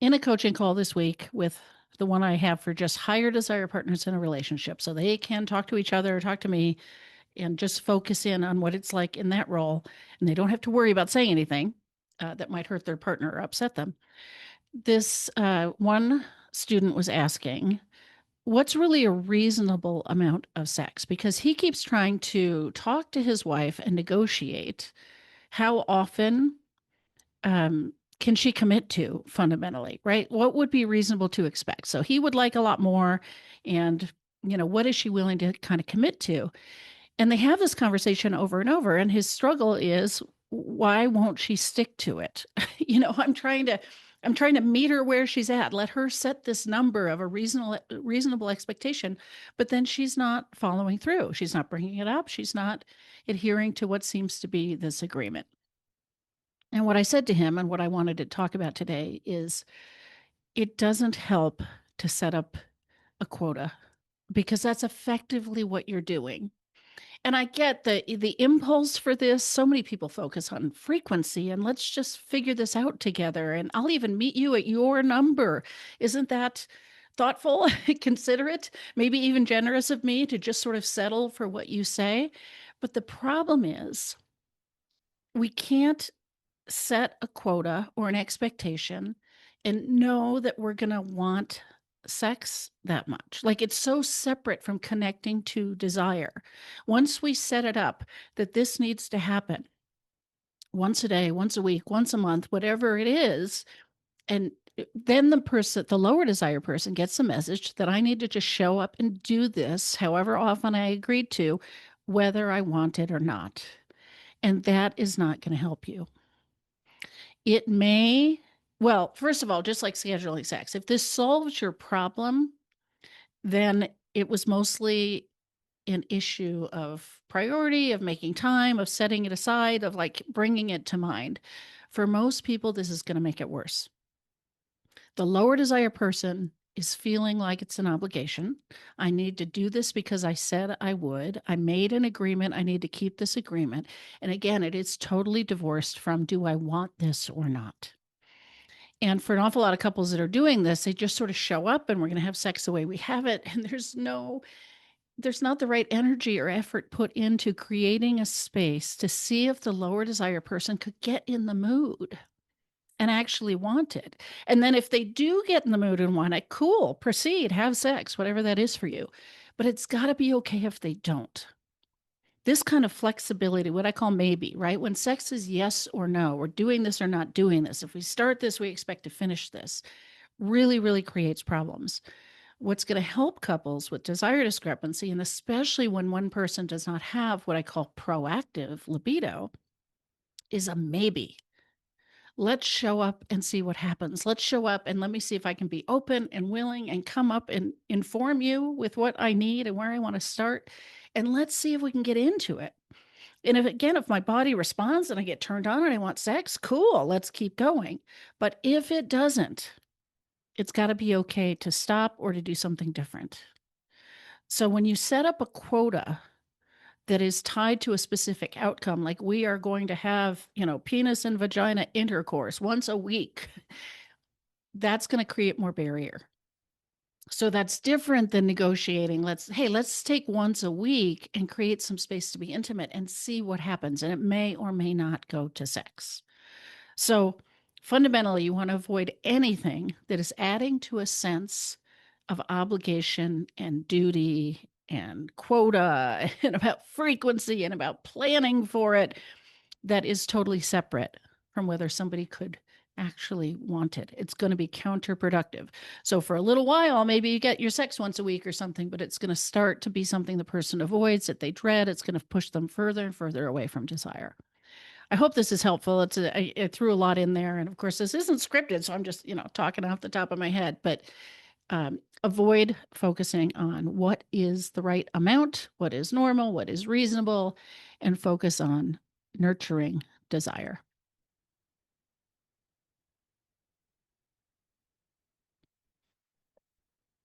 in a coaching call this week with the one I have for just higher desire partners in a relationship. So they can talk to each other, talk to me, and just focus in on what it's like in that role. And they don't have to worry about saying anything that might hurt their partner or upset them. This one student was asking, what's really a reasonable amount of sex? Because he keeps trying to talk to his wife and negotiate how often can she commit to fundamentally, right? What would be reasonable to expect? So he would like a lot more. And, what is she willing to kind of commit to? And they have this conversation over and over. And his struggle is, why won't she stick to it? I'm trying to meet her where she's at, let her set this number of a reasonable expectation, but then she's not following through. She's not bringing it up. She's not adhering to what seems to be this agreement. And what I said to him and what I wanted to talk about today is it doesn't help to set up a quota because that's effectively what you're doing. And I get the impulse for this. So many people focus on frequency and let's just figure this out together. And I'll even meet you at your number. Isn't that thoughtful, considerate, maybe even generous of me to just sort of settle for what you say? But the problem is we can't set a quota or an expectation and know that we're going to want sex that much. Like it's so separate from connecting to desire. Once we set it up that this needs to happen once a day, once a week, once a month, whatever it is, and then the lower desire person gets the message that I need to just show up and do this however often I agreed to, whether I want it or not. And that is not going to help you. It may, well, first of all, just like scheduling sex, if this solves your problem, then it was mostly an issue of priority, of making time, of setting it aside, of like bringing it to mind. For most people, this is going to make it worse. The lower desire person is feeling like it's an obligation. I need to do this because I said I would. I made an agreement. I need to keep this agreement. And again, it is totally divorced from do I want this or not? And for an awful lot of couples that are doing this, they just sort of show up and we're going to have sex the way we have it. And there's not the right energy or effort put into creating a space to see if the lower desire person could get in the mood and actually want it. And then if they do get in the mood and want it, cool, proceed, have sex, whatever that is for you. But it's got to be okay if they don't. This kind of flexibility, what I call maybe, right? When sex is yes or no, we're doing this or not doing this. If we start this, we expect to finish this, really, really creates problems. What's going to help couples with desire discrepancy, and especially when one person does not have what I call proactive libido, is a maybe. Let's show up and see what happens. Let's show up and let me see if I can be open and willing and come up and inform you with what I need and where I want to start. And let's see if we can get into it. And if my body responds and I get turned on and I want sex, cool, let's keep going. But if it doesn't, it's got to be okay to stop or to do something different. So when you set up a quota that is tied to a specific outcome, like we are going to have, penis and vagina intercourse once a week, that's going to create more barrier. So that's different than negotiating. Let's take once a week and create some space to be intimate and see what happens. And it may or may not go to sex. So fundamentally, you want to avoid anything that is adding to a sense of obligation and duty and quota and about frequency and about planning for it that is totally separate from whether somebody could actually want it. It's going to be counterproductive. So for a little while, maybe you get your sex once a week or something, but it's going to start to be something the person avoids, that they dread. It's going to push them further and further away from desire. I hope this is helpful. I threw a lot in there. And of course, this isn't scripted, so I'm just, talking off the top of my head. But avoid focusing on what is the right amount, what is normal, what is reasonable, and focus on nurturing desire.